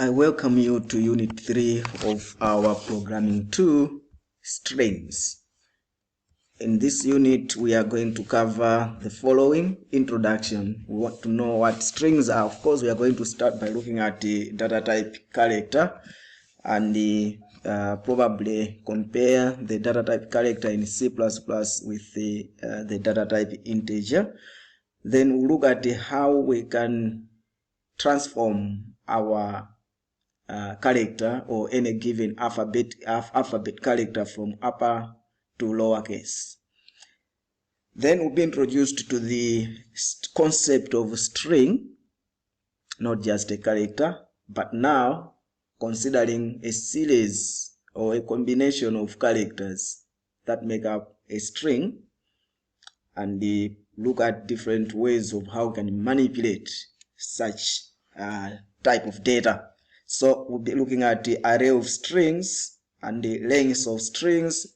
I welcome you to Unit 3 of our Programming 2, Strings. In this unit, we are going to cover the following. Introduction. We want to know what strings are. Of course, we are going to start by looking at the data type character and probably compare the data type character in C++ with the data type integer. Then we'll look at how we can transform our character or any given alphabet character from upper to lowercase. Then we'll be introduced to the concept of string, not just a character, but now considering a series or a combination of characters that make up a string, and look at different ways of how we can manipulate such type of data. So we'll be looking at the array of strings and the lengths of strings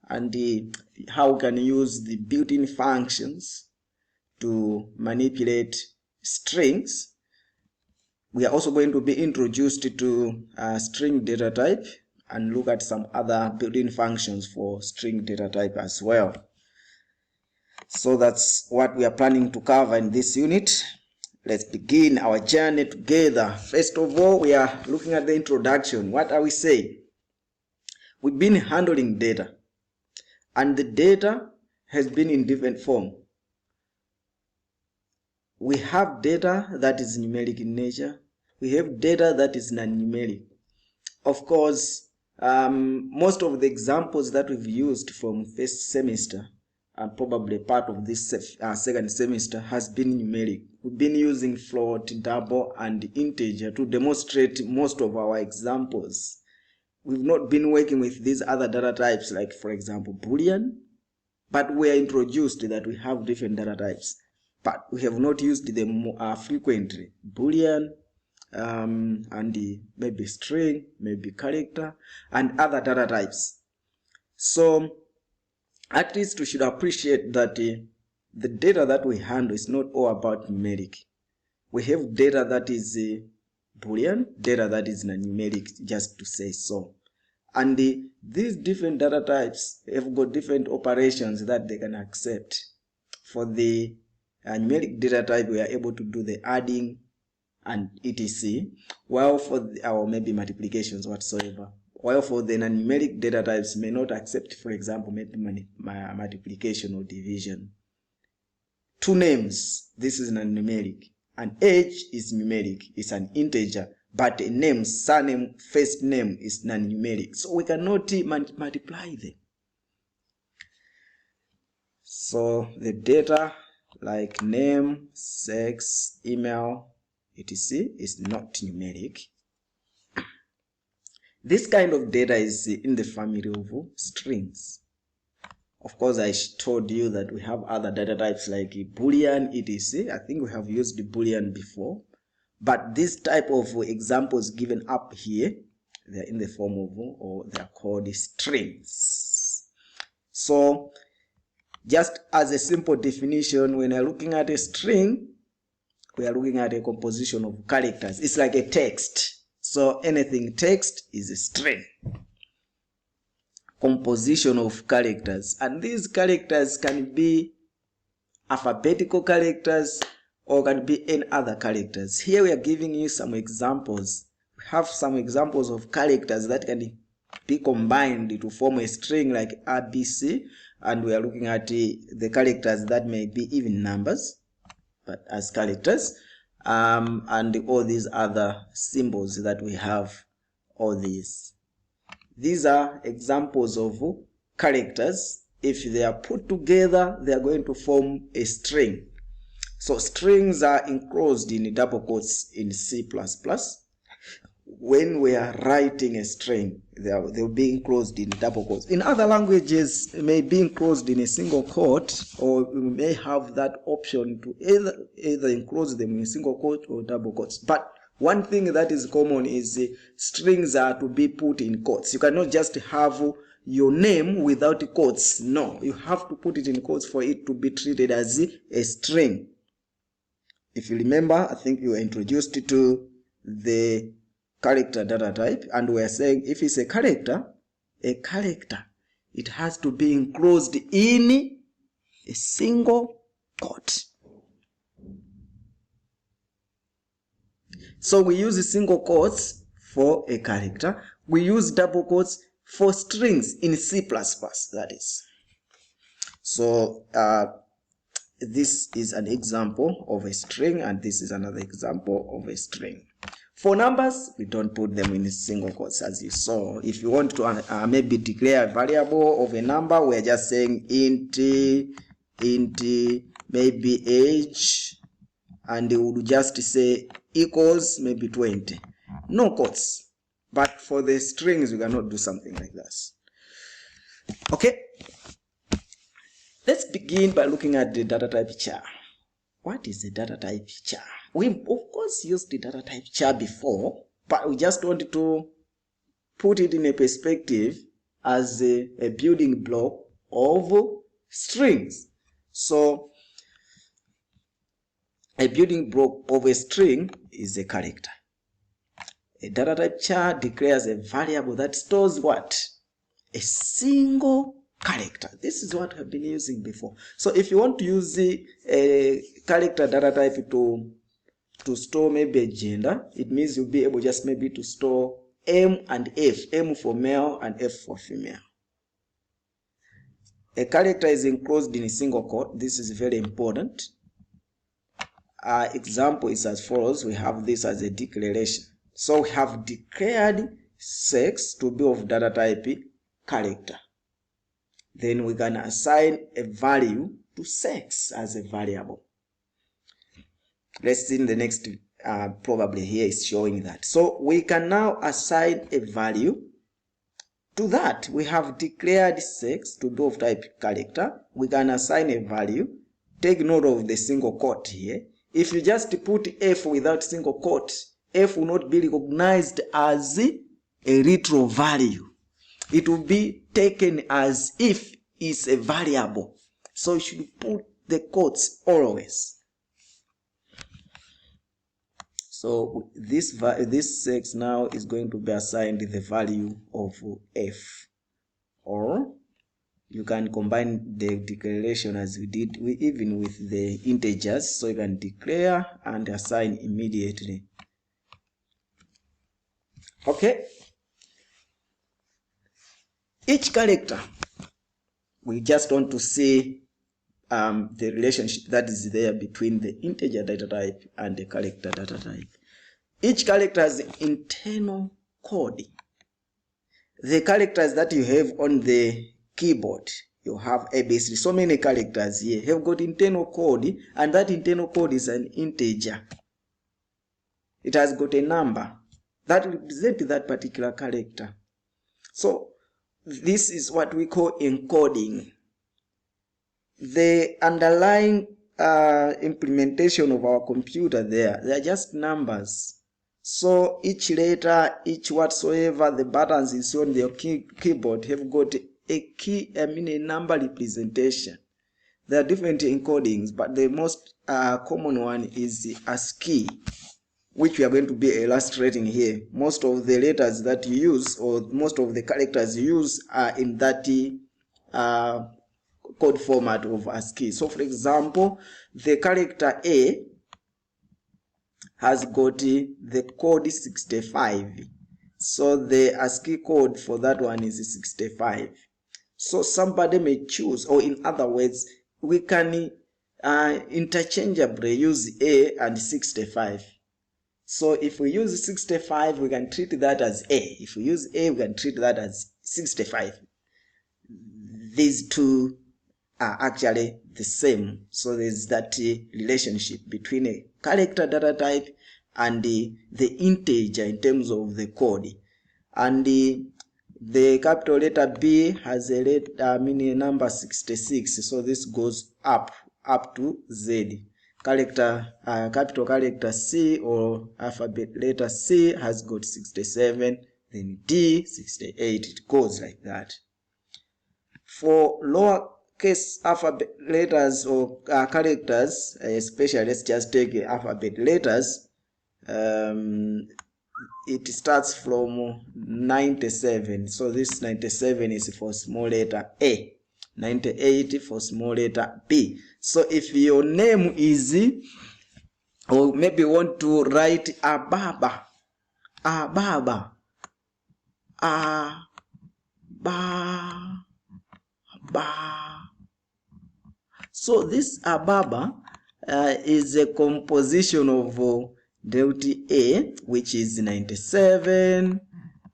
and how we can use the built-in functions to manipulate strings. We are also going to be introduced to string data type and look at some other built-in functions for string data type as well. So that's what we are planning to cover in this unit. Let's begin our journey together. First of all, we are looking at the introduction. What are we saying? We've been handling data, and the data has been in different form. We have data that is numeric in nature. We have data that is non-numeric. Of course, most of the examples that we've used from first semester and probably part of this second semester has been numeric. We've been using float, double, and integer to demonstrate most of our examples. We've not been working with these other data types, like for example Boolean, but we are introduced that we have different data types, but we have not used them frequently. Boolean, and maybe string, maybe character, and other data types. So at least we should appreciate that the data that we handle is not all about numeric. We have data that is Boolean, data that is non-numeric, just to say so. And these different data types have got different operations that they can accept. For the numeric data type, we are able to do the adding and etc. While for our maybe multiplications whatsoever. While for the non-numeric data types may not accept, for example, maybe multiplication or division. Two names, this is non-numeric. An age is numeric, it's an integer, but a name, surname, first name is non-numeric. So we cannot multiply them. So the data like name, sex, email, etc. is not numeric. This kind of data is in the family of strings. Of course, I told you that we have other data types like Boolean, etc. I think we have used Boolean before. But this type of examples given up here, they are in the form of, or they are called strings. So, just as a simple definition, when we are looking at a string, we are looking at a composition of characters. It's like a text. So anything text is a string. Composition of characters. And these characters can be alphabetical characters or can be any other characters. Here we are giving you some examples. We have some examples of characters that can be combined to form a string like ABC. And we are looking at the characters that may be even numbers, but as characters. And all these other symbols that we have, all these. These are examples of characters. If they are put together, they are going to form a string. So strings are enclosed in double quotes in C++. When we are writing a string, they'll be enclosed in double quotes. In other languages, it may be enclosed in a single quote, or we may have that option to either enclose them in a single quote or double quotes. But one thing that is common is strings are to be put in quotes. You cannot just have your name without quotes. No, you have to put it in quotes for it to be treated as a string. If you remember, I think you were introduced to the character data type, and we are saying if it's a character, it has to be enclosed in a single quote. So we use single quotes for a character. We use double quotes for strings in C++, that is. So this is an example of a string, and this is another example of a string. For numbers, we don't put them in single quotes, as you saw. If you want to maybe declare a variable of a number, we're just saying int maybe age, and we would just say equals maybe 20. No quotes. But for the strings, we cannot do something like this. Okay. Let's begin by looking at the data type char. What is the data type char? We of course used the data type char before, but we just wanted to put it in a perspective as a building block of strings. So a building block of a string is a character. A data type char declares a variable that stores what? A single character. This is what we've been using before. So if you want to use a character data type to store maybe a gender, it means you'll be able just maybe to store M and F, M for male and F for female. A character is enclosed in a single quote. This is very important. Our example is as follows. We have this as a declaration. So we have declared sex to be of data type character. Then we can assign a value to sex as a variable. Let's see in the next, probably here is showing that. So we can now assign a value to that. We have declared sex to be of type character. We can assign a value. Take note of the single quote here. If you just put F without single quote, F will not be recognized as a literal value. It will be taken as if it's a variable. So you should put the quotes always. So this sex now is going to be assigned the value of F. Or you can combine the declaration as we did even with the integers. So you can declare and assign immediately. Okay. Each character, we just want to see the relationship that is there between the integer data type and the character data type. Each character has internal code. The characters that you have on the keyboard, you have ABC. So many characters here have got internal code, and that internal code is an integer. It has got a number that represents that particular character. So this is what we call encoding. The underlying implementation of our computer they are just numbers. So each letter, each whatsoever, the buttons you see on your keyboard have got a number representation. There are different encodings, but the most common one is ASCII, which we are going to be illustrating here. Most of the letters that you use, or most of the characters you use, are in that code format of ASCII. So for example, the character A has got the code 65. So the ASCII code for that one is 65. So somebody may choose, or in other words, we can interchangeably use A and 65. So if we use 65, we can treat that as A. If we use A, we can treat that as 65. These two are actually the same. So there's that relationship between a character data type and the integer in terms of the code. And the capital letter B has a letter, number 66. So this goes up to Z. Capital character C or alphabet letter C has got 67, then D 68. It goes like that. For lowercase alphabet letters or characters, especially let's just take alphabet letters, it starts from 97. So this 97 is for small letter A. 98 for small letter B. So if your name is, or maybe you want to write Ababa, Ababa, Ba. So this Ababa is a composition of delta A, which is 97.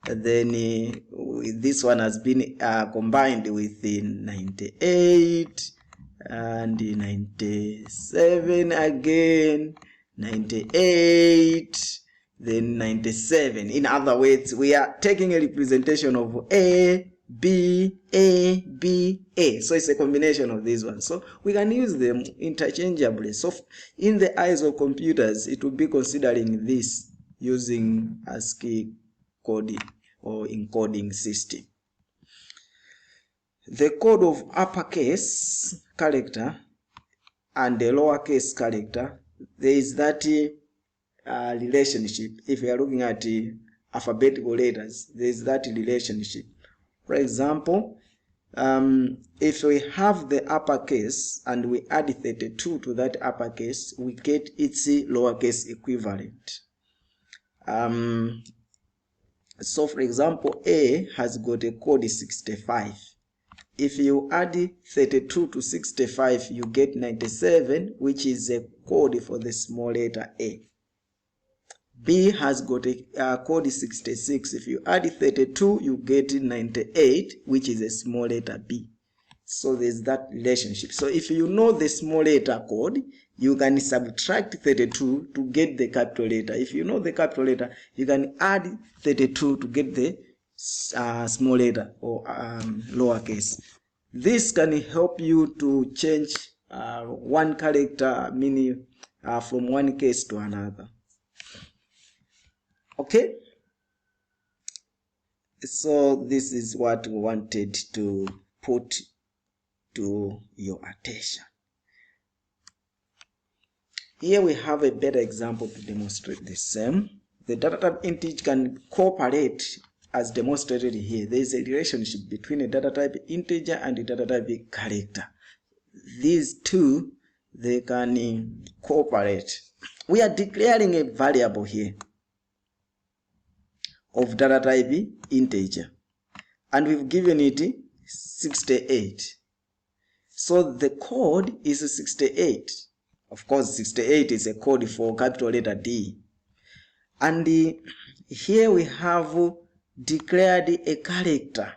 Then this one has been combined with 98 and 97 again, 98, then 97. In other words, we are taking a representation of A, B, A, B, A. So it's a combination of these ones. So we can use them interchangeably. So in the eyes of computers, it will be considering this using ASCII coding or encoding system. The code of uppercase character and the lowercase character, there is that relationship. If we are looking at alphabetical letters, there is that relationship. For example, if we have the uppercase and we add 32 to that uppercase, we get its lowercase equivalent. So for example, A has got a code 65. If you add 32 to 65, you get 97, which is a code for the small letter A. B has got a code 66. If you add 32, you get 98, which is a small letter B. So there's that relationship. So if you know the small letter code, you can subtract 32 to get the capital letter. If you know the capital letter, you can add 32 to get the small letter or lowercase. This can help you to change one character, meaning from one case to another. Okay, so this is what we wanted to put to your attention. Here we have a better example to demonstrate the same. The data type integer can cooperate as demonstrated here. There is a relationship between a data type integer and a data type character. These two, they can cooperate. We are declaring a variable here of data type integer, and we've given it 68. So the code is 68. Of course, 68 is a code for capital letter D. And here we have declared a character,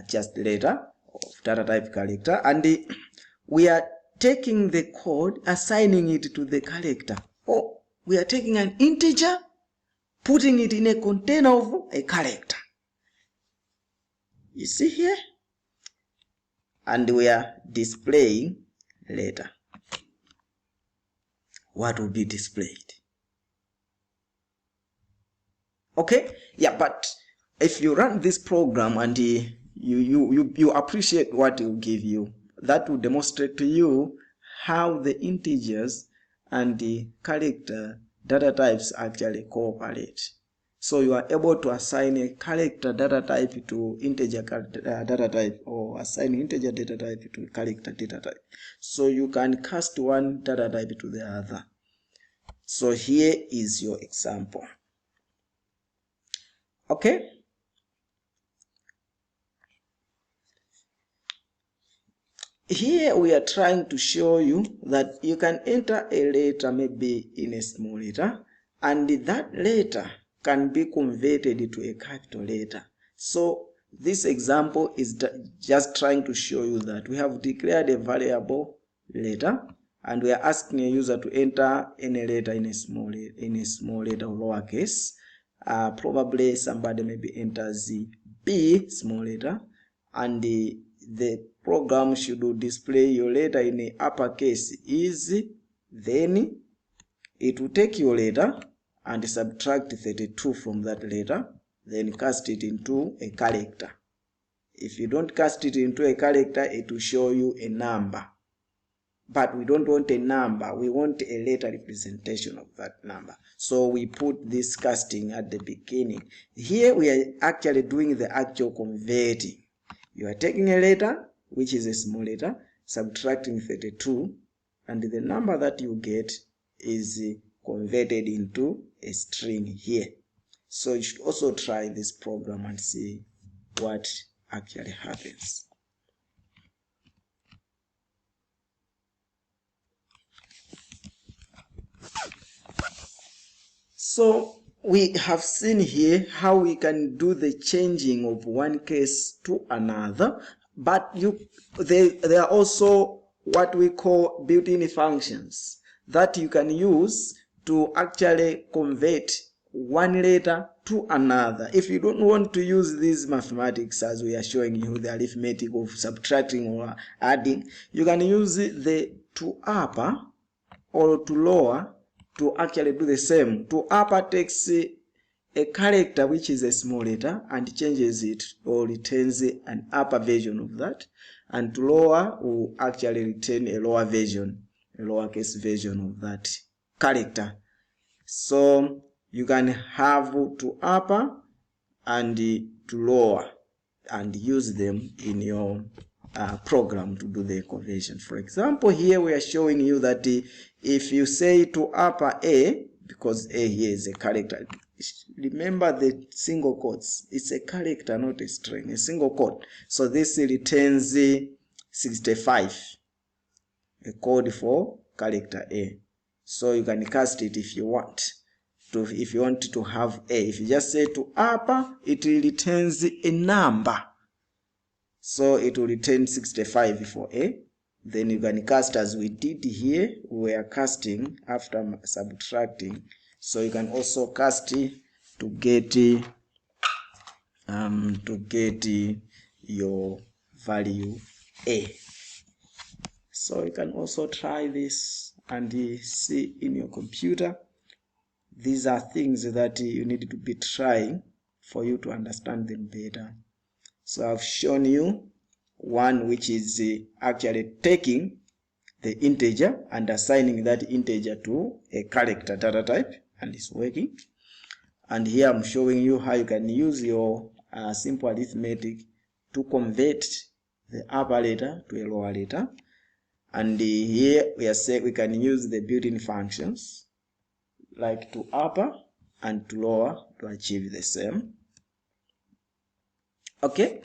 just letter of data type character, and we are taking the code, assigning it to the character. Oh, we are taking an integer, putting it in a container of a character. You see here? And we are displaying later what will be displayed. Okay? Yeah, but if you run this program and you appreciate what it will give you, that will demonstrate to you how the integers and the character data types actually cooperate. So you are able to assign a character data type to integer data type, or assign integer data type to character data type. So you can cast one data type to the other. So here is your example. Okay? Here we are trying to show you that you can enter a letter maybe in a small letter, and that letter can be converted to a capital letter. So this example is just trying to show you that we have declared a variable letter, and we are asking a user to enter any letter in a small letter or lowercase. Probably somebody maybe enters B small letter, and the program should display your letter in a uppercase is, then it will take your letter and subtract 32 from that letter, then cast it into a character. If you don't cast it into a character, it will show you a number. but we don't want a number. We want a letter representation of that number. So we put this casting at the beginning. Here we are actually doing the actual converting. You are taking a letter, which is a small letter, subtracting 32, and the number that you get is converted into a string here. So you should also try this program and see what actually happens. So we have seen here how we can do the changing of one case to another, but there are also what we call built-in functions that you can use to actually convert one letter to another. If you don't want to use these mathematics as we are showing you, the arithmetic of subtracting or adding, you can use the to upper or to lower to actually do the same. To upper takes a character which is a small letter and changes it or returns an upper version of that, and to lower will actually return a lower version, a lowercase version of that character. So you can have to upper and to lower and use them in your program to do the conversion. For example, here we are showing you that if you say to upper A, because A here is a character, remember the single quotes, it's a character, not a string, a single quote. So this returns 65, a code for character A. So you can cast it if you want to, if you want to have A. If you just say to upper, it returns a number. So it will return 65 for A. Then you can cast as we did here. We are casting after subtracting. So you can also cast to get your value A. So you can also try this and see in your computer. These are things that you need to be trying for you to understand them better. So I've shown you one which is actually taking the integer and assigning that integer to a character data type, and it's working. And here I'm showing you how you can use your simple arithmetic to convert the upper letter to a lower letter. And here we are saying we can use the built-in functions like to upper and to lower to achieve the same. Okay.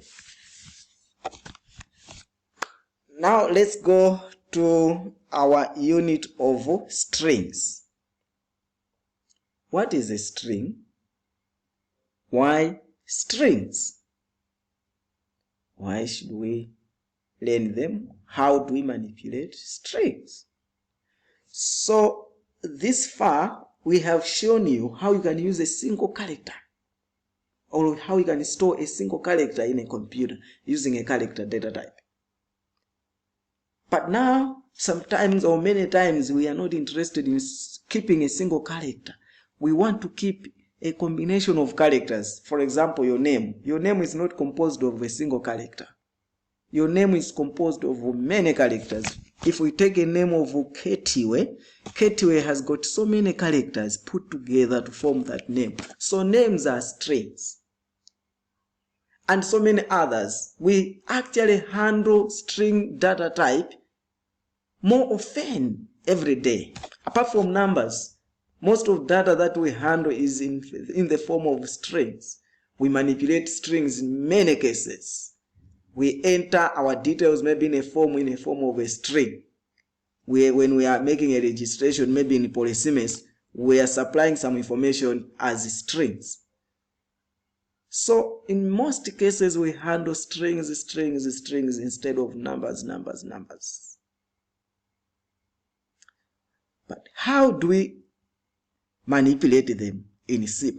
Now let's go to our unit of strings. What is a string? Why strings? Why should we learn them? How do we manipulate strings? So this far we have shown you how you can use a single character, or how you can store a single character in a computer using a character data type. But now, sometimes or many times, we are not interested in keeping a single character. We want to keep a combination of characters. For example, your name. Your name is not composed of a single character. Your name is composed of many characters. If we take a name of Ketiwe, Ketiwe has got so many characters put together to form that name. So names are strings. And so many others. We actually handle string data type more often every day. Apart from numbers, most of data that we handle is in the form of strings. We manipulate strings in many cases. We enter our details maybe in a form of a string. When we are making a registration, maybe in Polysemest, we are supplying some information as strings. So in most cases, we handle strings instead of numbers. But how do we manipulate them in C++?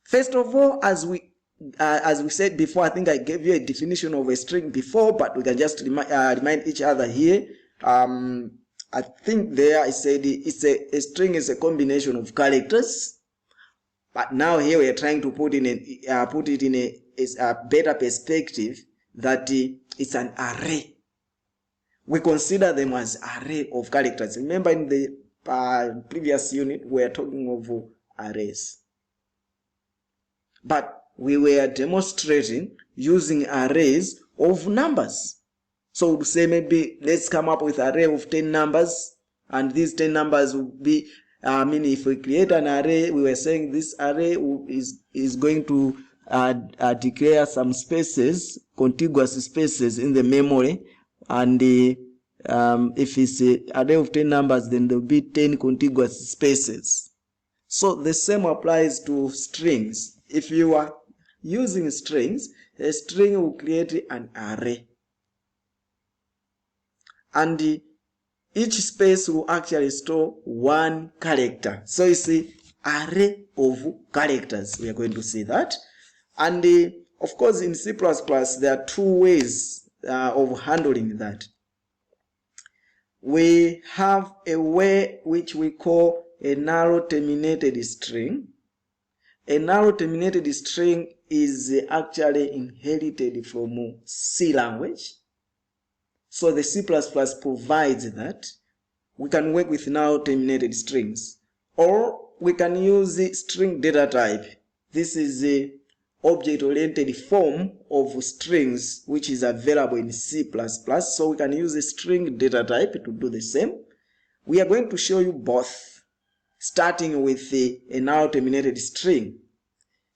First of all, as we said before, I think I gave you a definition of a string before, but we can just remind each other here. I think there I said a string is a combination of characters. But now here we are trying to put it in a better perspective that it's an array. we consider them as array of characters. Remember in the previous unit we were talking of arrays, but we were demonstrating using arrays of numbers. So we'll say maybe let's come up with an array of 10 numbers, and these 10 numbers will be, if we create an array, we were saying this array is going to declare some spaces, contiguous spaces in the memory, and if it's an array of 10 numbers, then there will be 10 contiguous spaces. So the same applies to strings. If you are using strings, a string will create an array, and each space will actually store one character. So you see, array of characters. We are going to see that. And of course, in C++, there are two ways of handling that. We have a way which we call a narrow terminated string. A narrow terminated string is actually inherited from C language. So the C++ provides that we can work with narrow terminated strings, or we can use the string data type. This is a object-oriented form of strings which is available in C++. So we can use a string data type to do the same. We are going to show you both, starting with a narrow terminated string.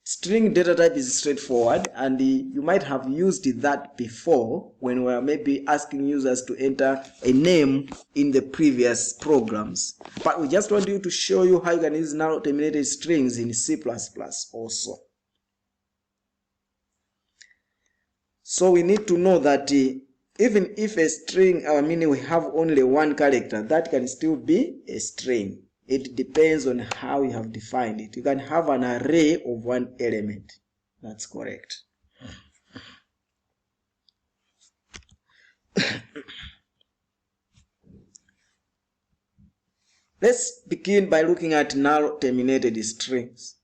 String data type is straightforward, and you might have used that before when we are maybe asking users to enter a name in the previous programs. But we just want you to show you how you can use narrow terminated strings in C++ also. So we need to know that even if a string, we have only one character, that can still be a string. It depends on how you have defined it. You can have an array of one element. That's correct. Let's begin by looking at narrow terminated strings.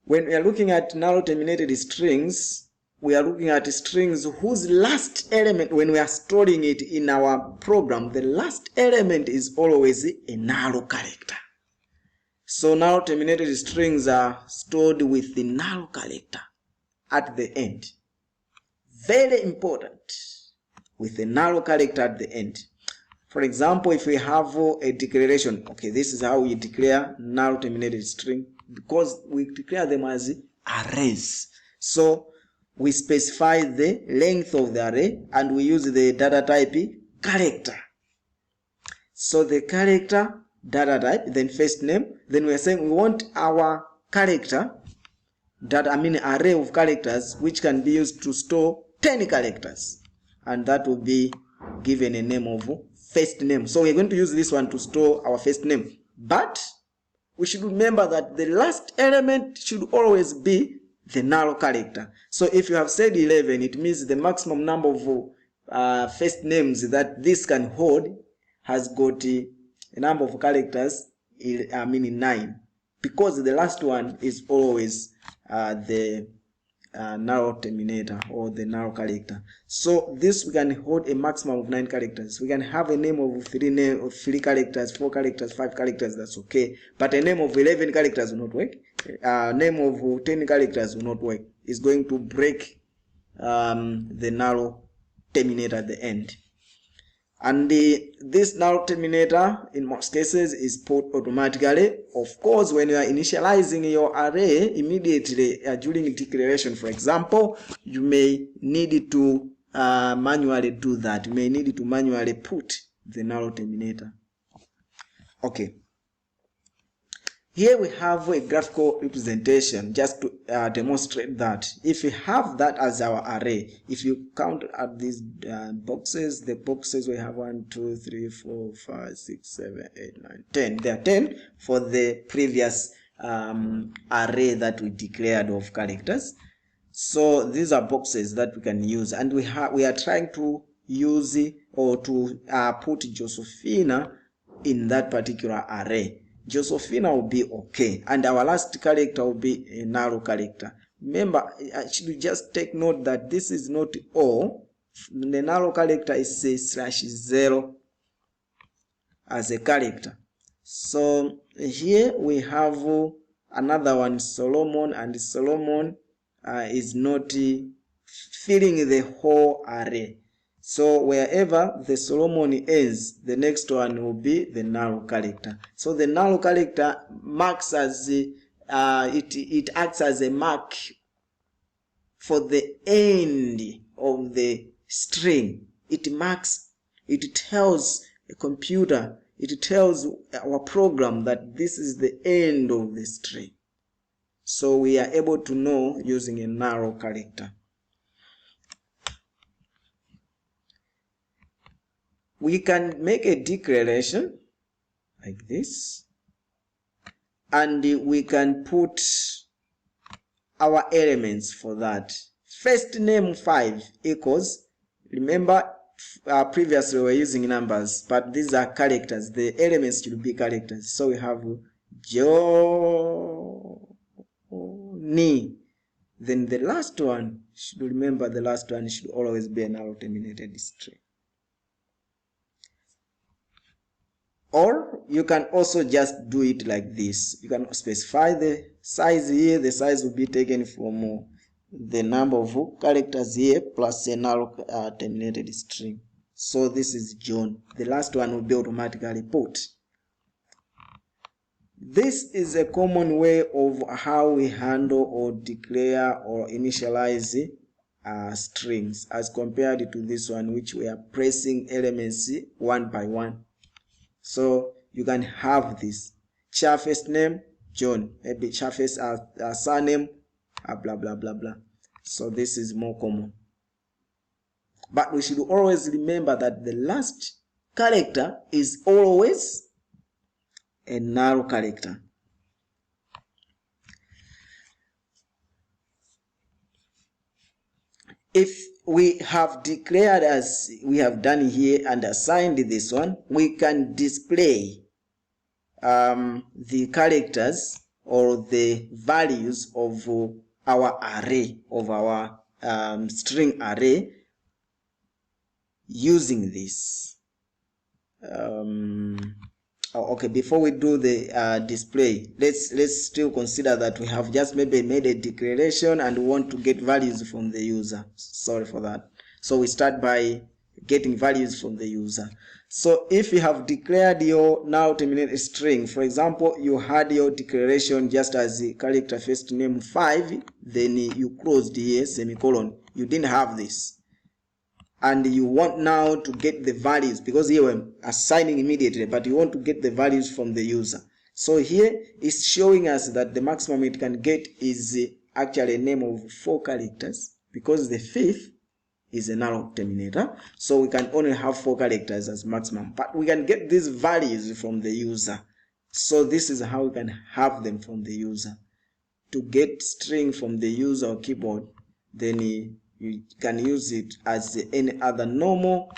When we are looking at narrow terminated strings, we are looking at strings whose last element, when we are storing it in our program, the last element is always a narrow character. So narrow terminated strings are stored with the narrow character at the end. Very important, with a narrow character at the end. For example, if we have a declaration, okay, this is how we declare narrow terminated string, because we declare them as arrays. So we specify the length of the array, and we use the data type character. So the character data type, then first name, then we are saying we want our character, array of characters which can be used to store 10 characters, and that will be given a name of first name. So we're going to use this one to store our first name, but we should remember that the last element should always be the narrow character. So if you have said 11, it means the maximum number of first names that this can hold has got a number of characters, 9, because the last one is always the narrow terminator or the narrow character. So this we can hold a maximum of 9 characters. We can have a name of 3 characters, 4 characters, 5 characters, that's okay. But a name of 11 characters will not work. Name of 10 characters will not work. It's going to break the narrow terminator at the end. And this narrow terminator in most cases is put automatically. Of course, when you are initializing your array immediately during declaration, for example, you may need to manually do that. You may need to manually put the narrow terminator. Okay. Here we have a graphical representation just to demonstrate that. If we have that as our array, if you count at these boxes, the boxes we have 1, 2, 3, 4, 5, 6, 7, 8, 9, 10. There are 10 for the previous array that we declared of characters. So these are boxes that we can use, and we are trying to use or to put Josephina in that particular array. Josephina will be okay, and our last character will be a narrow character. Remember, I should just take note that this is not all. the null character is /0 as a character. So here we have another one, Solomon, and Solomon is not filling the whole array. So wherever the Solomon ends, the next one will be the null character. So the null character marks as it acts as a mark for the end of the string. It marks, it tells a computer, it tells our program that this is the end of the string. So we are able to know using a null character. We can make a declaration like this, and we can put our elements for that. First name 5 equals, remember previously we were using numbers, but these are characters. The elements should be characters. So we have Johnny. Then the last one, should remember the last one should always be a null terminated string. Or you can also just do it like this. You can specify the size here. The size will be taken from the number of characters here plus a null terminated string. So this is John. The last one will be automatically put. This is a common way of how we handle or declare or initialize strings as compared to this one, which we are pressing elements one by one. So you can have this char first name John, maybe char first surname blah blah blah blah. So this is more common, but we should always remember that the last character is always a null character. If we have declared as we have done here and assigned this one, we can display the characters or the values of our array, of our string array, using this. Okay, before we do the display, let's still consider that we have just maybe made a declaration and we want to get values from the user. Sorry for that. So we start by getting values from the user. So if you have declared your now terminated string, for example, you had your declaration just as the character first name 5, then you closed here semicolon. You didn't have this. And you want now to get the values, because here we're assigning immediately, but you want to get the values from the user. So here it's showing us that the maximum it can get is actually a name of 4 characters, because the 5th is a null terminator. So we can only have 4 characters as maximum, but we can get these values from the user. So this is how we can have them from the user. To get string from the user or keyboard, then you can use it as any other normal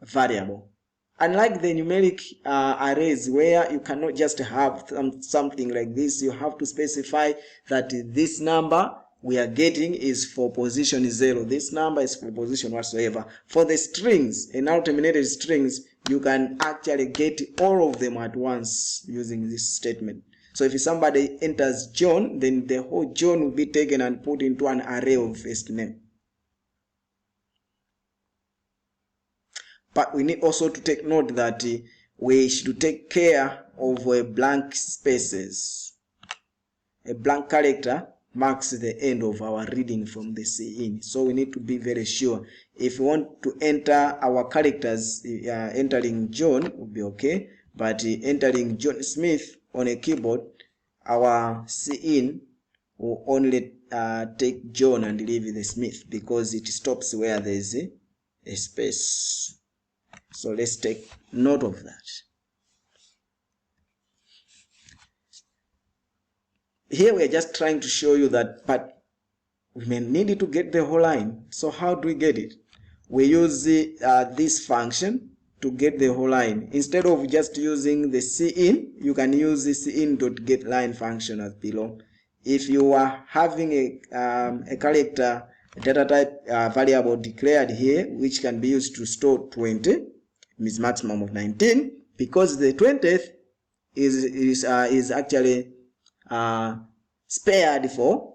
variable. Unlike the numeric arrays, where you cannot just have something like this, you have to specify that this number we are getting is for position 0. This number is for position whatsoever. For the strings, in null terminated strings, you can actually get all of them at once using this statement. So if somebody enters John, then the whole John will be taken and put into an array of first name. But we need also to take note that we should take care of blank spaces. A blank character marks the end of our reading from the cin. So we need to be very sure. If we want to enter our characters, entering John will be okay. But entering John Smith on a keyboard, our cin will only take John and leave the Smith, because it stops where there is a space. So let's take note of that. Here we are just trying to show you that, but we may need to get the whole line. So how do we get it? We use this function to get the whole line. Instead of just using the cin, you can use the cin.getLine function as below. If you are having a character data type variable declared here, which can be used to store 20, means maximum of 19, because the 20th is actually spared for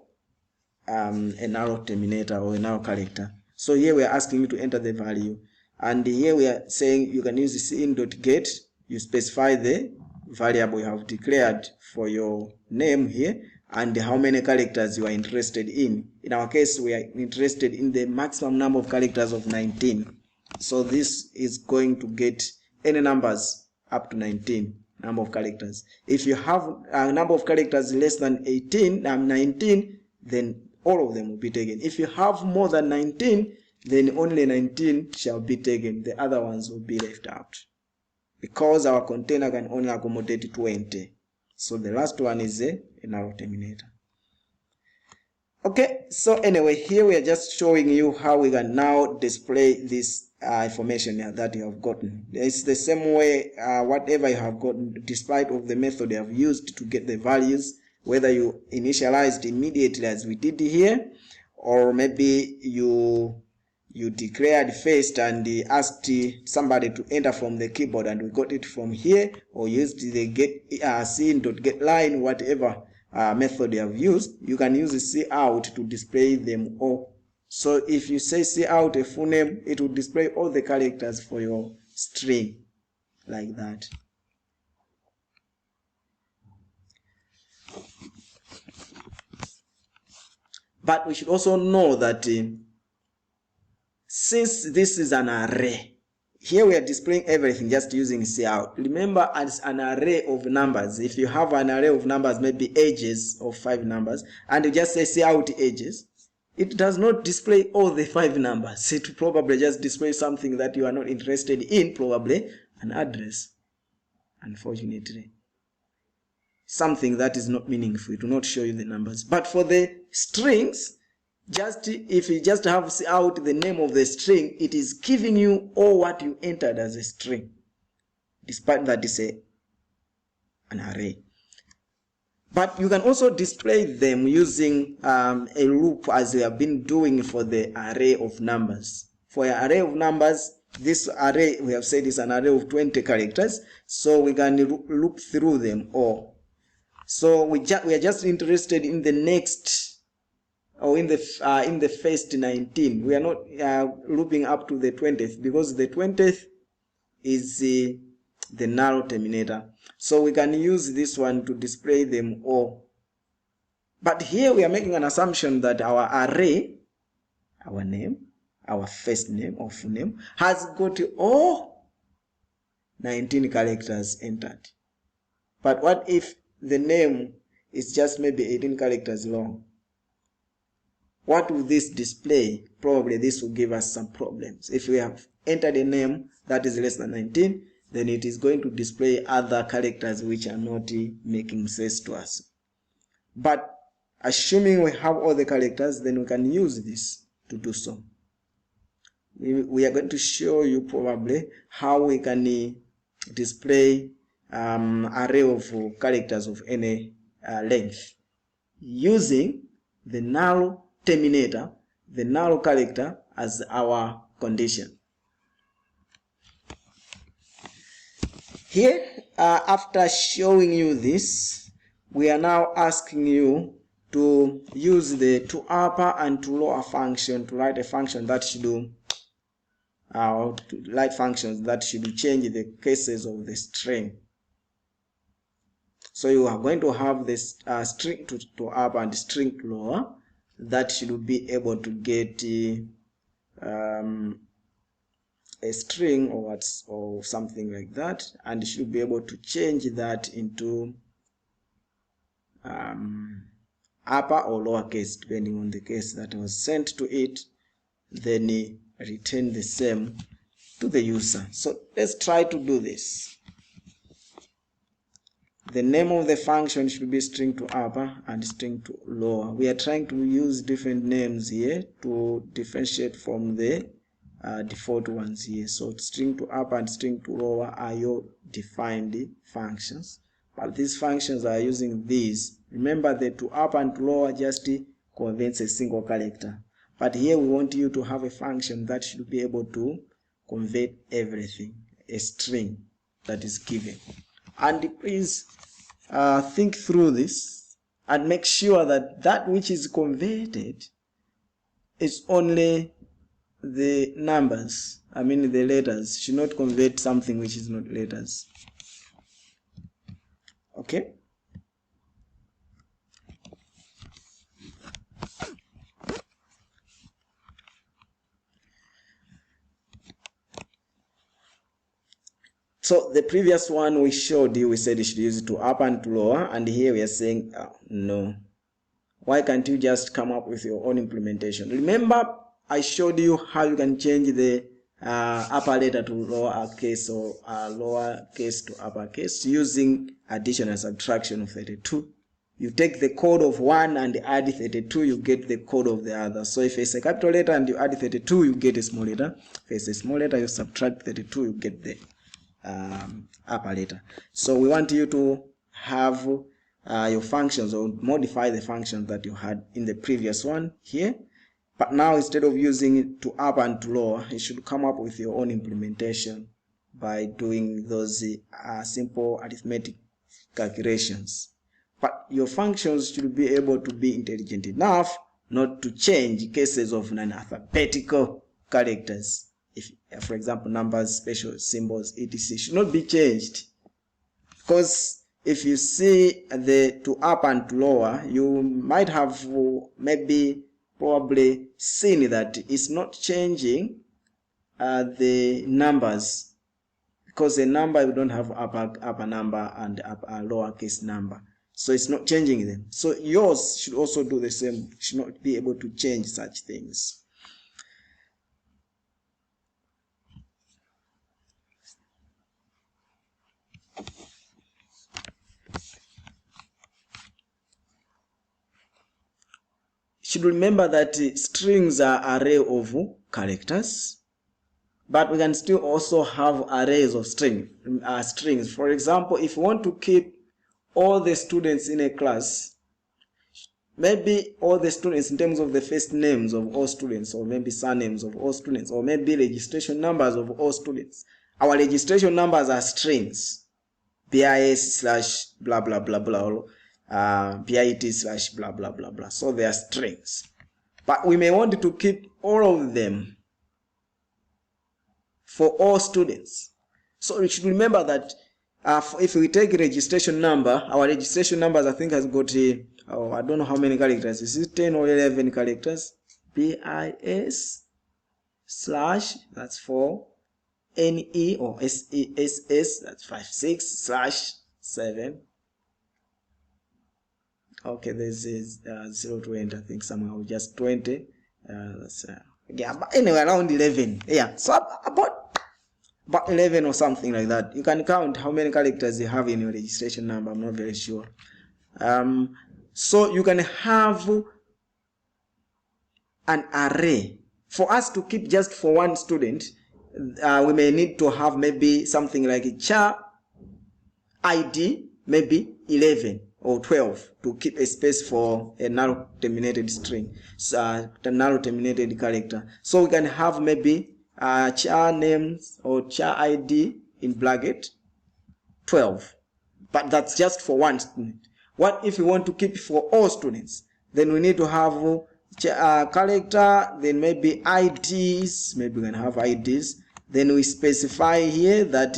a null terminator or a null character. So here we are asking you to enter the value, and here we are saying you can use cin.get. You specify the variable you have declared for your name here and how many characters you are interested in. In our case, we are interested in the maximum number of characters of 19. So this is going to get any numbers up to 19 number of characters. If you have a number of characters less than 19, then all of them will be taken. If you have more than 19, then only 19 shall be taken. The other ones will be left out, because our container can only accommodate 20. So the last one is a null terminator. Okay, so anyway, here we are just showing you how we can now display this information that you have gotten. It's the same way whatever you have gotten, despite of the method you have used to get the values, whether you initialized immediately as we did here, or maybe you declared first and asked somebody to enter from the keyboard and we got it from here, or used the cin.get line, whatever method you have used, you can use cout to display them all. So if you say cout a full name, it will display all the characters for your string like that. But we should also know that since this is an array, here we are displaying everything just using cout. Remember, as an array of numbers, if you have an array of numbers, maybe ages of 5 numbers, and you just say cout ages, it does not display all the 5 numbers. It will probably just display something that you are not interested in, probably an address, unfortunately. Something that is not meaningful. It will not show you the numbers. But for the strings, just if you just have out the name of the string, it is giving you all what you entered as a string, despite that it's an array. But you can also display them using a loop, as we have been doing for the array of numbers. For an array of numbers, this array we have said is an array of 20 characters, so we can loop through them all. So we are just interested in the next, or in the first 19. We are not looping up to the 20th, because the 20th is the null terminator. So we can use this one to display them all. But here we are making an assumption that our array, our name, our first name or full name, has got all 19 characters entered. But what if the name is just maybe 18 characters long? What will this display? Probably this will give us some problems. If we have entered a name that is less than 19, then it is going to display other characters which are not making sense to us. But assuming we have all the characters, then we can use this to do so. We are going to show you probably how we can display array of characters of any length using the null terminator, the null character, as our condition. Here, after showing you this, we are now asking you to use the toUpper and toLower function to write a function that should do write functions that should change the cases of the string. So you are going to have this string to upper and string to lower that should be able to get a string or something like that, and should be able to change that into upper or lower case depending on the case that was sent to it, then return the same to the user. So let's try to do this. The name of the function should be string to upper and string to lower. We are trying to use different names here to differentiate from the default ones here. So string to upper and string to lower are your defined functions, but these functions are using these. Remember that to upper and to lower just conveys a single character, But here we want you to have a function that should be able to convert everything, a string that is given. And please think through this and make sure that that which is converted is only the numbers, the letters. Should not convert something which is not letters. Okay? So the previous one we showed you, we said you should use it to upper and to lower, and here we are saying, no. Why can't you just come up with your own implementation? Remember, I showed you how you can change the upper letter to lower case or lower case to upper case using addition and subtraction of 32. You take the code of one and add 32, you get the code of the other. So if it's a capital letter and you add 32, you get a small letter. If it's a small letter, you subtract 32, you get the upper letter. So we want you to have your functions, or modify the functions that you had in the previous one here. But now, instead of using it to upper and to lower, you should come up with your own implementation by doing those simple arithmetic calculations. But your functions should be able to be intelligent enough not to change cases of non-alphabetical characters. If, for example, numbers, special symbols, etc. should not be changed. Because if you see the to up and to lower, you might have probably seen that it's not changing the numbers, because the number, we don't have upper number and lowercase number, so it's not changing them. So yours should also do the same, should not be able to change such things. Should remember that strings are array of characters, but we can still also have arrays of strings. For example, if you want to keep all the students in a class, maybe all the students in terms of the first names of all students, or maybe surnames of all students, or maybe registration numbers of all students. Our registration numbers are strings, BIS / blah blah blah blah, BIT / blah blah blah blah. So they are strings, but we may want to keep all of them for all students. So you should remember that if we take registration number, our registration numbers, I think, has got I don't know how many characters. Is it 10 or 11 characters? BIS / that's 4, NE or SESS, that's 5, 6 / 7. Okay, there's 0 to 20, I think somehow just 20. That's yeah, but anyway, around 11. Yeah, so about 11 or something like that. You can count how many characters you have in your registration number. I'm not very sure. So you can have an array. For us to keep just for one student, we may need to have maybe something like a char ID, maybe 11 or 12, to keep a space for a narrow terminated string, the narrow terminated character. So we can have maybe char names or char ID in bracket 12, but that's just for one student. What if we want to keep for all students? Then we need to have character, then maybe IDs, maybe we can have IDs. Then we specify here that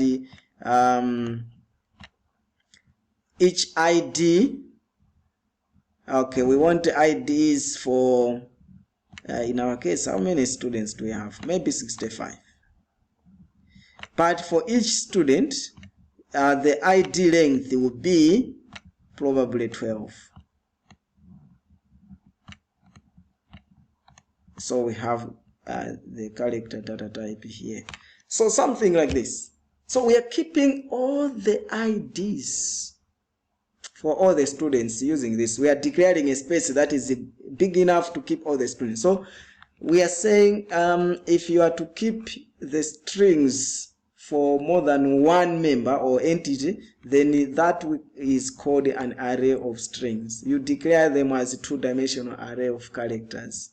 each ID, okay, we want IDs for, in our case, how many students do we have? Maybe 65. But for each student, the ID length will be probably 12. So we have the character data type here. So something like this. So we are keeping all the IDs for all the students using this. We are declaring a space that is big enough to keep all the students. So we are saying if you are to keep the strings for more than one member or entity, then that is called an array of strings. You declare them as a two-dimensional array of characters.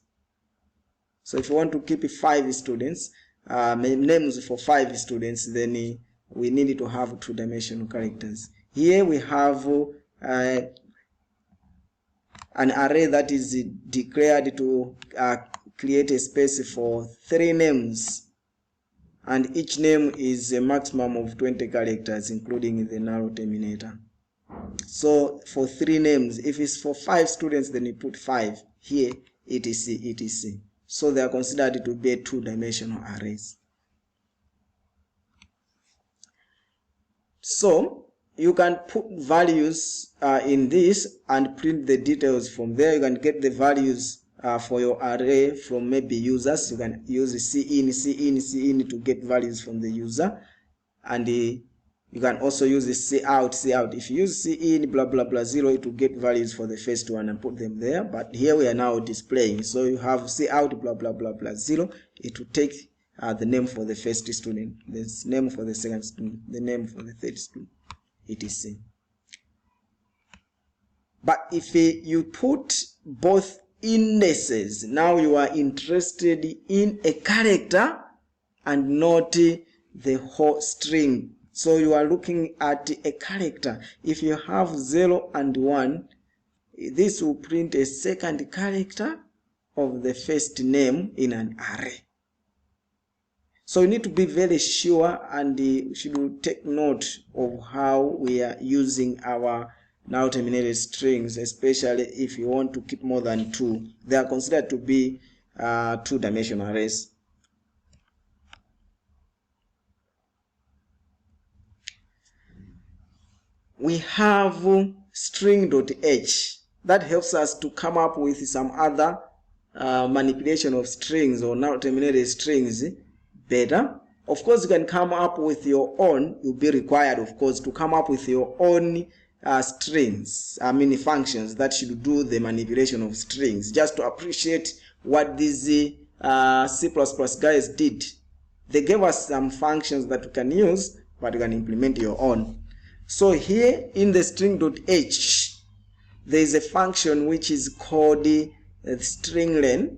So if you want to keep 5 students, names for 5 students, then we need to have 2-dimensional characters. Here we have an array that is declared to create a space for 3 names, and each name is a maximum of 20 characters, including the null terminator. So for 3 names, if it's for 5 students, then you put 5 here, etc, etc. So they are considered to be 2-dimensional arrays. So you can put values in this and print the details from there. You can get the values for your array from maybe users. You can use cin to get values from the user, and you can also use the cout. If you use cin blah blah blah 0, it will get values for the first one and put them there. But here we are now displaying, so you have cout blah blah blah blah 0. It will take the name for the first student, the name for the second student, the name for the third student, etc. But if you put both indices, now you are interested in a character and not the whole string. So you are looking at a character. If you have 0 and 1, this will print a second character of the first name in an array. So you need to be very sure, and you should take note of how we are using our null terminated strings, especially if you want to keep more than 2. They are considered to be 2-dimensional arrays. We have string.h. That helps us to come up with some other manipulation of strings or null terminated strings better. Of course, you can come up with your own. You'll be required, of course, to come up with your own strings, functions that should do the manipulation of strings, just to appreciate what these C++ guys did. They gave us some functions that we can use, but you can implement your own. So here in the string.h, there is a function which is called stringlen.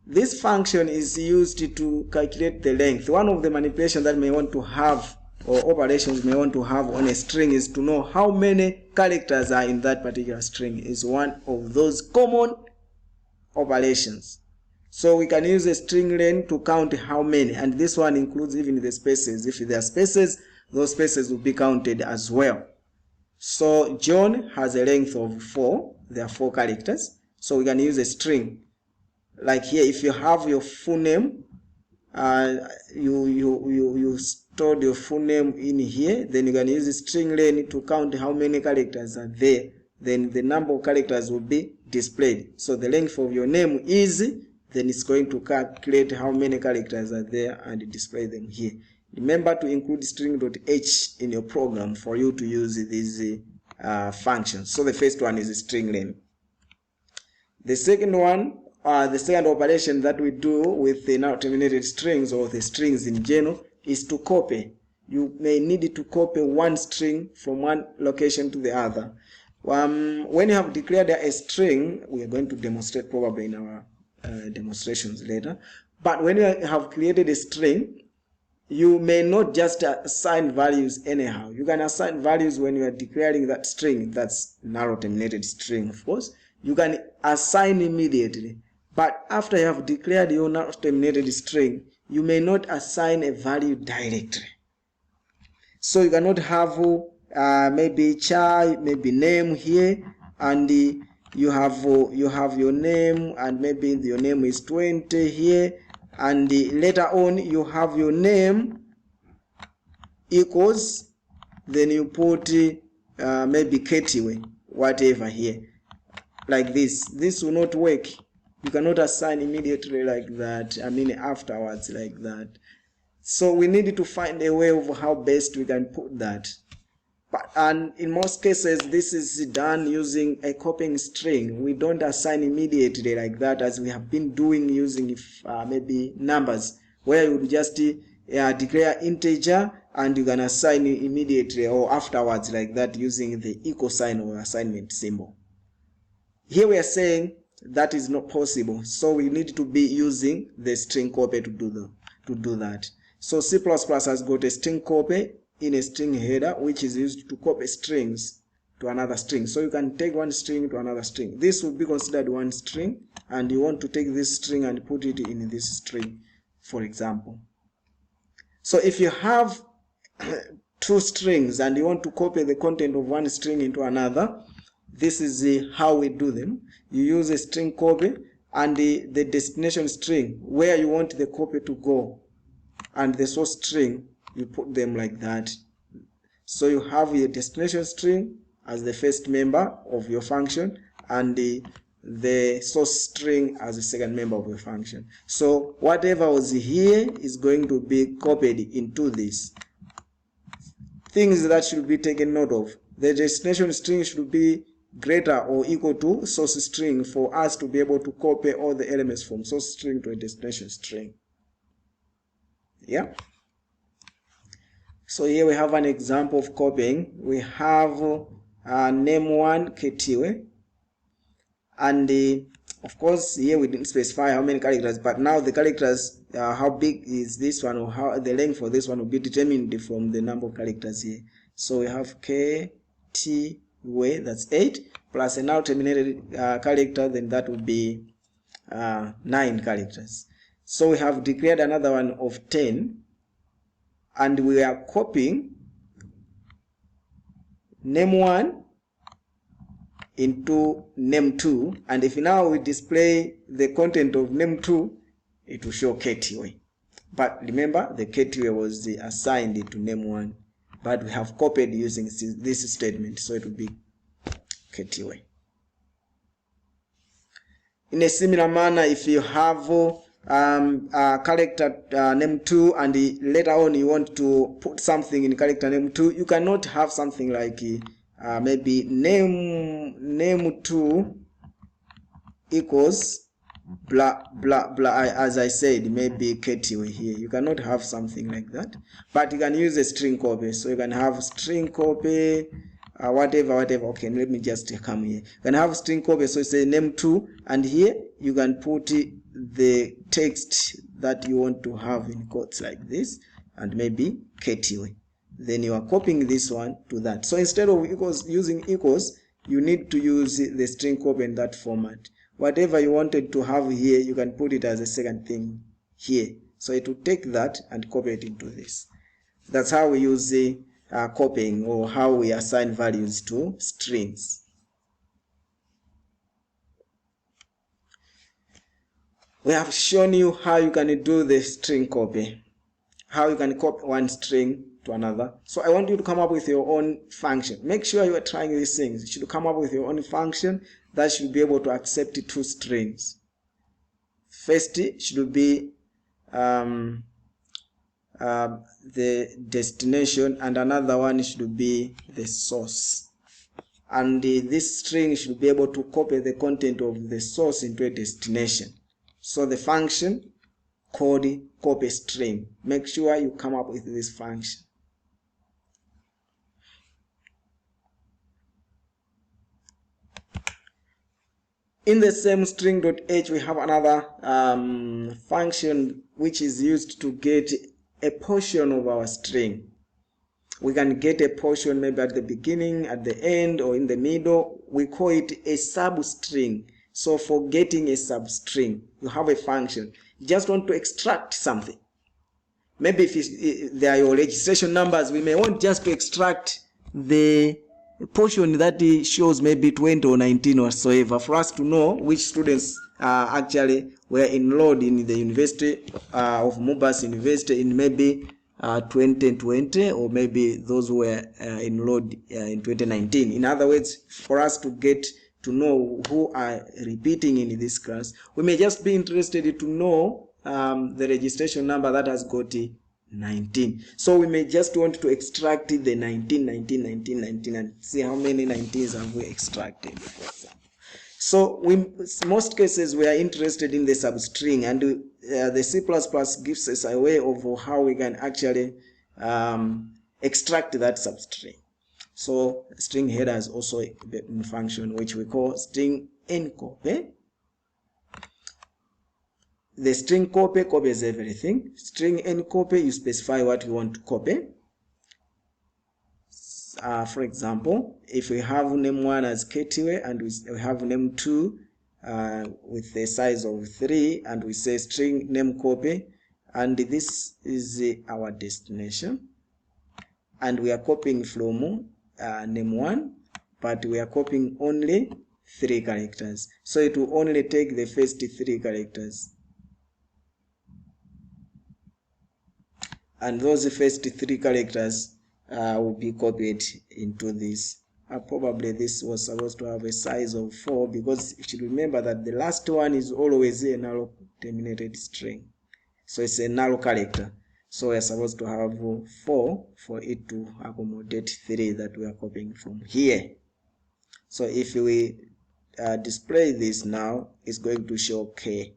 This function is used to calculate the length. One of the manipulations that may want to have, or operations may want to have on a string, is to know how many characters are in that particular string. Is one of those common operations. So we can use a stringlen to count how many, and this one includes even the spaces. If there are spaces, those spaces will be counted as well. So John has a length of 4. There are 4 characters. So we can use a string. Like here, if you have your full name, you stored your full name in here, then you can use a stringlen to count how many characters are there. Then the number of characters will be displayed. So the length of your name is, then it's going to calculate how many characters are there and display them here. Remember to include string.h in your program for you to use these functions. So the first one is stringlen. The second one, the second operation that we do with the null terminated strings, or the strings in general, is to copy. You may need to copy one string from one location to the other. When you have declared a string, we are going to demonstrate probably in our demonstrations later. But when you have created a string, you may not just assign values anyhow. You can assign values when you are declaring that string. That's null terminated string, of course. You can assign immediately. But after you have declared your null terminated string, you may not assign a value directly. So you cannot have maybe char, maybe name here, and you have your name, and maybe your name is 20 here, and later on you have your name equals, then you put maybe Ketiwe, whatever here, like this. This will not work. You cannot assign immediately like that, afterwards like that. So we need to find a way of how best we can put that. And in most cases, this is done using a copying string. We don't assign immediately like that, as we have been doing using maybe numbers, where you would just declare integer and you can assign immediately or afterwards like that using the equal sign or assignment symbol. Here we are saying that is not possible. So we need to be using the string copy to do that. So C++ has got a string copy in a string header, which is used to copy strings to another string. So you can take one string to another string. This will be considered one string, and you want to take this string and put it in this string, for example. So if you have two strings and you want to copy the content of one string into another, this is how we do them. You use a string copy and the destination string where you want the copy to go, and the source string, you put them like that. So you have your destination string as the first member of your function, and the source string as the second member of your function. So whatever was here is going to be copied into this. Things that should be taken note of: the destination string should be greater or equal to source string for us to be able to copy all the elements from source string to a destination string. Yeah. So here we have an example of copying. We have name1 Ketiwe, and of course here we didn't specify how many characters, but now the characters, how big is this one, or how the length for this one will be determined from the number of characters here. So we have Ketiwe, that's 8, plus a now terminated character, then that would be 9 characters. So we have declared another one of 10, and we are copying name1 into name2, and if now we display the content of name2, it will show Ketiwe. But remember, the Ketiwe was assigned to name1, but we have copied using this statement, so it will be Ketiwe. In a similar manner, if you have character name2 and later on you want to put something in character name2, you cannot have something like maybe name2 equals blah blah blah, as I said, maybe Ketiwe here. You cannot have something like that, but you can use a string copy. So you can have string copy, whatever. Okay, let me just come here. You can have string copy, so say name2, and here you can put the text that you want to have in quotes like this, and maybe Ketiwe. Then you are copying this one to that. So instead of using equals, you need to use the string copy in that format. Whatever you wanted to have here, you can put it as a second thing here. So it will take that and copy it into this. That's how we use the copying, or how we assign values to strings. We have shown you how you can do the string copy, how you can copy one string to another. So I want you to come up with your own function. Make sure you are trying these things. You should come up with your own function that should be able to accept 2 strings. First should be the destination, and another one should be the source. And this string should be able to copy the content of the source into a destination. So the function called copy string. Make sure you come up with this function. In the same string.h, we have another function which is used to get a portion of our string. We can get a portion maybe at the beginning, at the end, or in the middle. We call it a substring. So for getting a substring, you have a function. You just want to extract something. Maybe if there are your registration numbers, we may want just to extract the portion that shows maybe 20 or 19 or so ever, for us to know which students actually were enrolled in the University of Mubas University in maybe 2020, or maybe those who were enrolled in 2019. In other words, for us to get to know who are repeating in this class, we may just be interested to know the registration number that has got 19. So we may just want to extract the 19 and see how many 19s have we extracted, for example. So in most cases we are interested in the substring, and the C++ gives us a way of how we can actually extract that substring. So string header is also a function which we call string encopy, the string copy copies everything. String any copy, you specify what you want to copy. For example, if we have name1 as Ketiwe and we have name2 with a size of 3, and we say string name copy, and this is our destination, and we are copying from name1, but we are copying only 3 characters, so it will only take the first 3 characters, and those first 3 characters will be copied into this. Probably this was supposed to have a size of 4, because you should remember that the last one is always a null terminated string, so it's a null character, so we are supposed to have 4 for it to accommodate 3 that we are copying from here. So if we display this now, it's going to show K,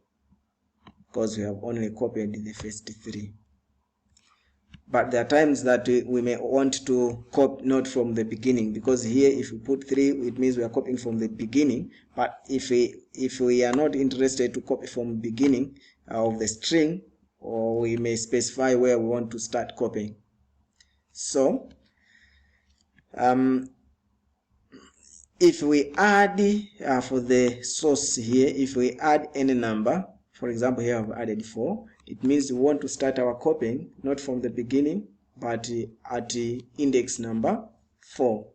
because we have only copied the first 3. But there are times that we may want to copy not from the beginning, because here if we put 3, it means we are copying from the beginning. But if we are not interested to copy from the beginning of the string, or we may specify where we want to start copying. So if we add for the source here, if we add any number, for example here I've added 4, it means we want to start our copying not from the beginning, but at index number 4.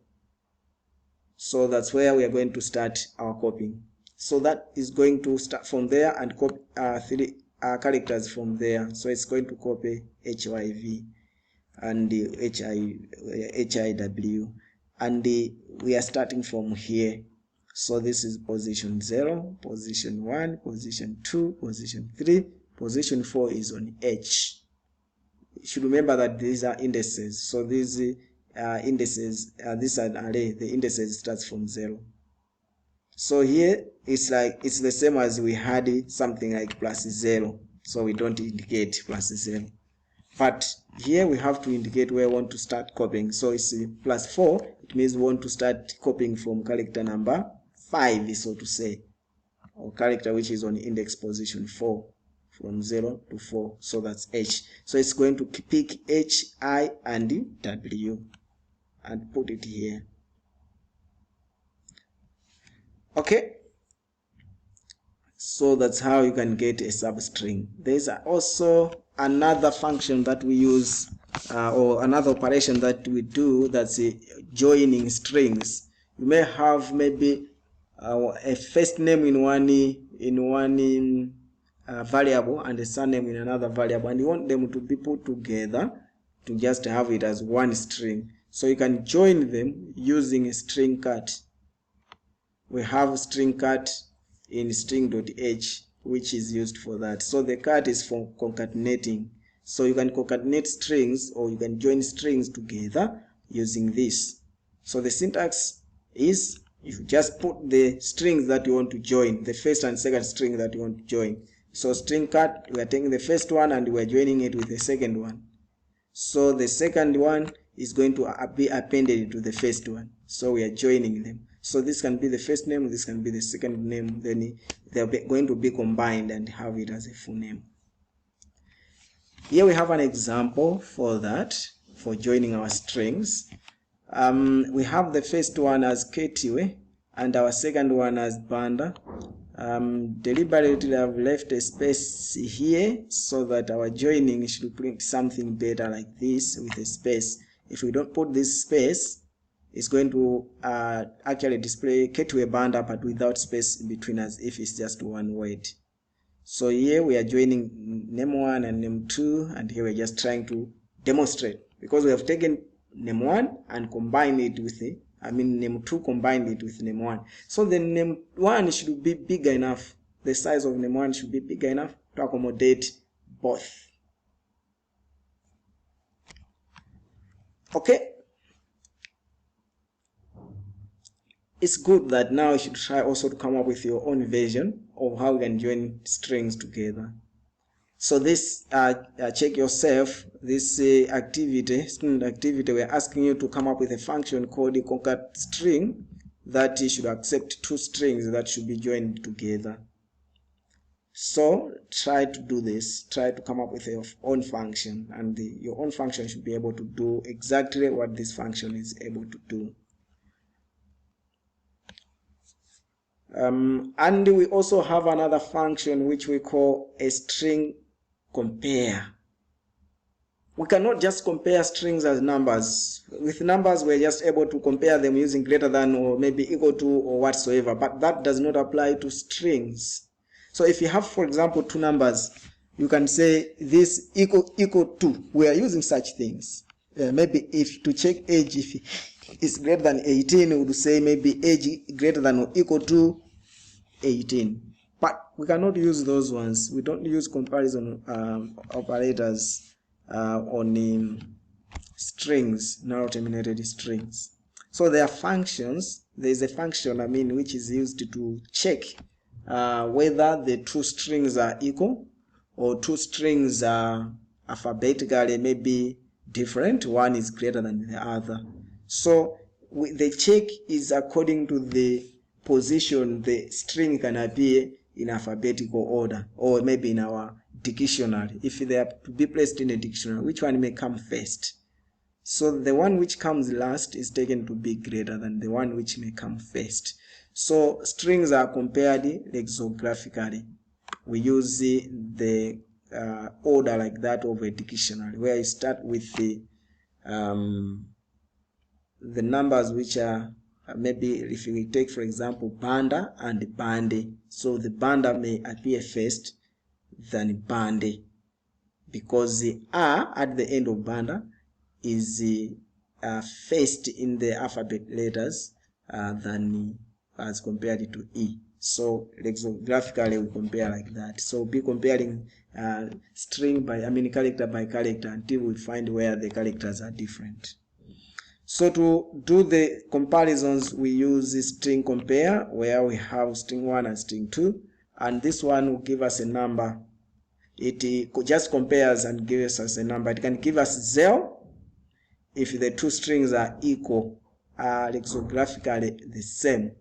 So that's where we are going to start our copying. So that is going to start from there and copy 3 characters from there. So it's going to copy HYV and HIW, and we are starting from here. So this is position 0, position 1, position 2, position 3, position 4 is on H. You should remember that these are indices. So these indices, this is an array. The indices starts from 0. So here it's like it's the same as we had something like +0. So we don't indicate +0. But here we have to indicate where we want to start copying. So it's +4. It means we want to start copying from character number 5, so to say, or character which is on index position 4, from 0 to 4. So that's H. So it's going to pick H, I, and W and put it here. Okay. So that's how you can get a substring. There's also another function that we use, or another operation that we do, that's joining strings. You may have maybe a first name in one variable and a surname in another variable, and you want them to be put together to just have it as one string. So you can join them using a string cut. We have string cut in string.h, which is used for that. So the cut is for concatenating. So you can concatenate strings, or you can join strings together using this. So the syntax is, you just put the strings that you want to join, the first and second string that you want to join. So string cut, we are taking the first one and we are joining it with the second one. So the second one is going to be appended to the first one. So we are joining them. So this can be the first name, this can be the second name, then they're going to be combined and have it as a full name. Here we have an example for that, for joining our strings. We have the first one as Ketiwe and our second one as Banda. Deliberately I've left a space here so that our joining should print something better like this with a space. If we don't put this space, it's going to actually display Ketiwe Banda but without space in between, as if it's just one word. So here we are joining name1 and name2, and here we're just trying to demonstrate, because we have taken name1 and combined it with name2 combined it with name1. So the name1 should be big enough, the size of name1 should be big enough to accommodate both. Okay. It's good that now you should try also to come up with your own version of how you can join strings together. So this, check yourself, this student activity, we're asking you to come up with a function called the concat string that should accept 2 strings that should be joined together. So try to do this, try to come up with your own function, and your own function should be able to do exactly what this function is able to do. And we also have another function which we call a string compare. We cannot just compare strings as numbers. With numbers, we're just able to compare them using greater than or maybe equal to or whatsoever, but that does not apply to strings. So if you have, for example, two numbers, you can say this equal to. We are using such things. Maybe if to check age, if it's greater than 18, we would say maybe age greater than or equal to 18. But we cannot use those ones. We don't use comparison operators on strings, narrow terminated strings. So there are functions. There is a function, which is used to check whether the two strings are equal or two strings are alphabetically maybe different. One is greater than the other. So the check is according to the position the string can appear in alphabetical order, or maybe in our dictionary. If they are to be placed in a dictionary, which one may come first? So the one which comes last is taken to be greater than the one which may come first. So strings are compared lexicographically. We use the order like that of a dictionary, where you start with the numbers which are maybe, if we take for example banda and bande, so the banda may appear first than bande, because the R at the end of banda is first in the alphabet letters than as compared to E. So lexicographically we compare like that. So we'll be comparing string by character by character until we find where the characters are different. So to do the comparisons, we use string compare, where we have string 1 and string 2, and this one will give us a number. It just compares and gives us a number. It can give us 0 if the two strings are equal, lexicographically the same.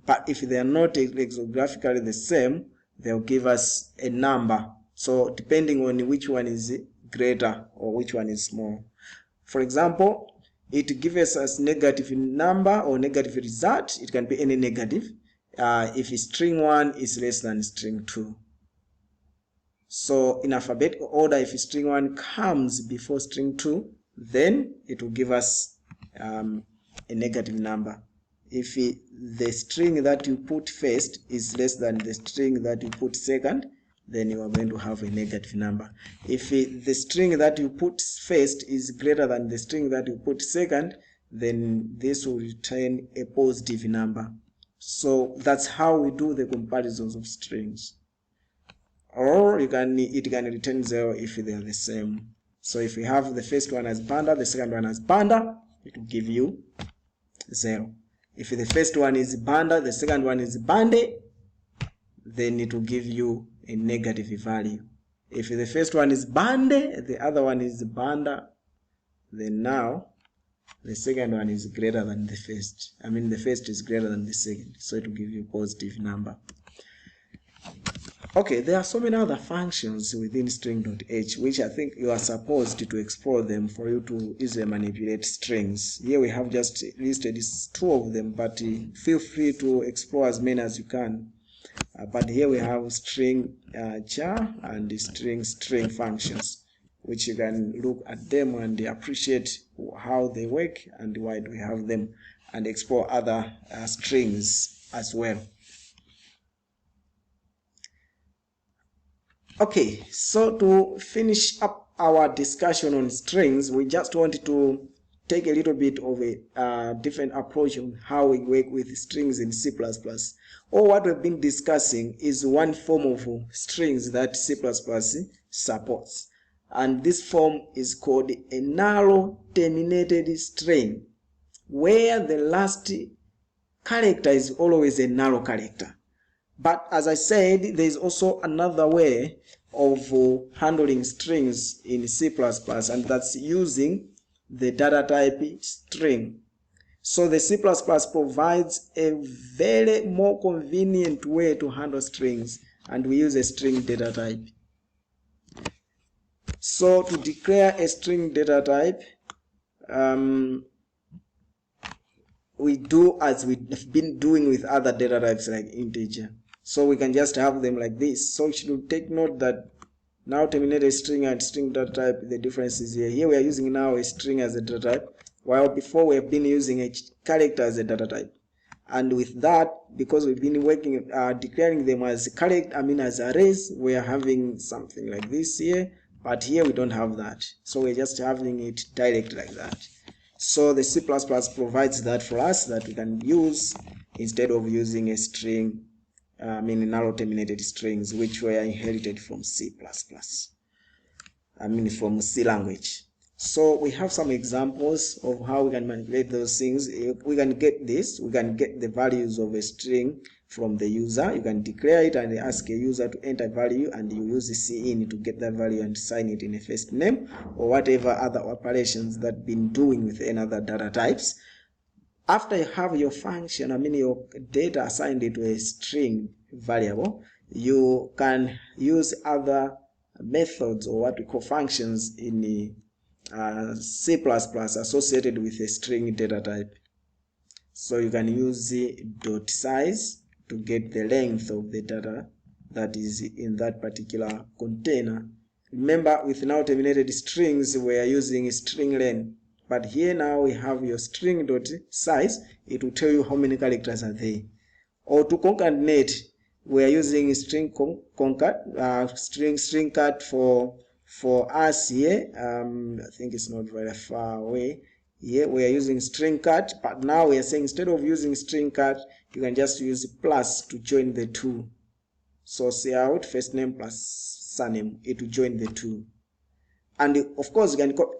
But if they are not lexicographically the same, they'll give us a number. So depending on which one is greater or which one is small. For example, it gives us negative number or negative result. It can be any negative if string 1 is less than string 2. So in alphabetical order, if string 1 comes before string 2, then it will give us a negative number. If the string that you put first is less than the string that you put second, then you are going to have a negative number. If the string that you put first is greater than the string that you put second, then this will return a positive number. So that's how we do the comparisons of strings. Or it can return 0 if they are the same. So if we have the first one as banda, the second one as banda, it will give you 0. If the first one is banda, the second one is bande, then it will give you a negative value. If the first one is bande, the other one is banda, then now the second one is greater than the first. The first is greater than the second, so it will give you a positive number. Okay, there are so many other functions within string.h, which I think you are supposed to explore them for you to easily manipulate strings. Here we have just listed 2 of them, but feel free to explore as many as you can. But here we have string char and string functions, which you can look at them and appreciate how they work and why do we have them, and explore other strings as well. Okay, so to finish up our discussion on strings, we just wanted to take a little bit of a different approach on how we work with strings in C++. Or what we've been discussing is one form of strings that C++ supports. And this form is called a narrow terminated string, where the last character is always a narrow character. But as I said, there is also another way of handling strings in C++, and that's using the data type string. So the C++ provides a very more convenient way to handle strings, and we use a string data type. So to declare a string data type, we do as we've been doing with other data types like integer. So we can just have them like this. So you should take note that now terminated string and string data type, the difference is here. Here we are using now a string as a data type, while before we have been using a character as a data type. And with that, because we've been working declaring them as character, as arrays, we are having something like this here, but here we don't have that. So we're just having it direct like that. So the C++ provides that for us, that we can use instead of using a string, narrow terminated strings, which were inherited from C++. From C language. So we have some examples of how we can manipulate those things. If we can get this, we can get the values of a string from the user. You can declare it and ask a user to enter value, and you use the cin to get that value and sign it in a first name, or whatever other operations that been doing with any other data types. After you have your function, your data assigned to a string variable, you can use other methods, or what we call functions, in the C++ associated with a string data type. So you can use the .size to get the length of the data that is in that particular container. Remember, with now terminated strings, we are using string len, but here now we have your string.size. It will tell you how many characters are there. Or to concatenate, we are using string concat, string cat for us here. I think it's not very far away. Here we are using string cat, but now we are saying instead of using string cat, you can just use plus to join the two. So say out first name plus surname, it will join the two. And of course, you can copy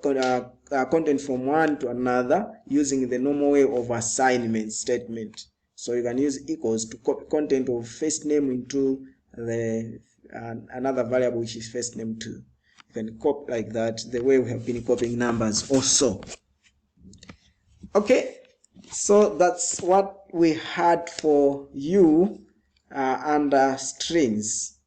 content from one to another using the normal way of assignment statement. So you can use equals to copy content of first name into the another variable, which is first name 2. You can copy like that, the way we have been copying numbers also. Okay, so that's what we had for you under strings.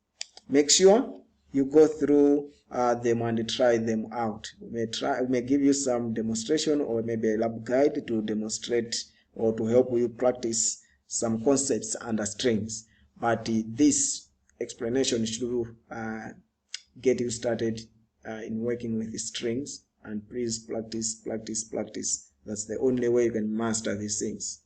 Make sure you go through them and try them out. We may give you some demonstration, or maybe a lab guide to demonstrate or to help you practice some concepts under strings. But this explanation should get you started in working with the strings. And please practice, practice, practice. That's the only way you can master these things,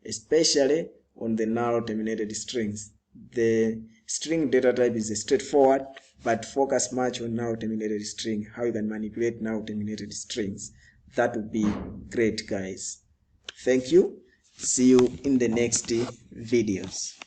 especially on the narrow terminated strings. The string data type is straightforward, but focus much on narrow terminated string, how you can manipulate narrow terminated strings. That would be great, guys. Thank you. See you in the next videos.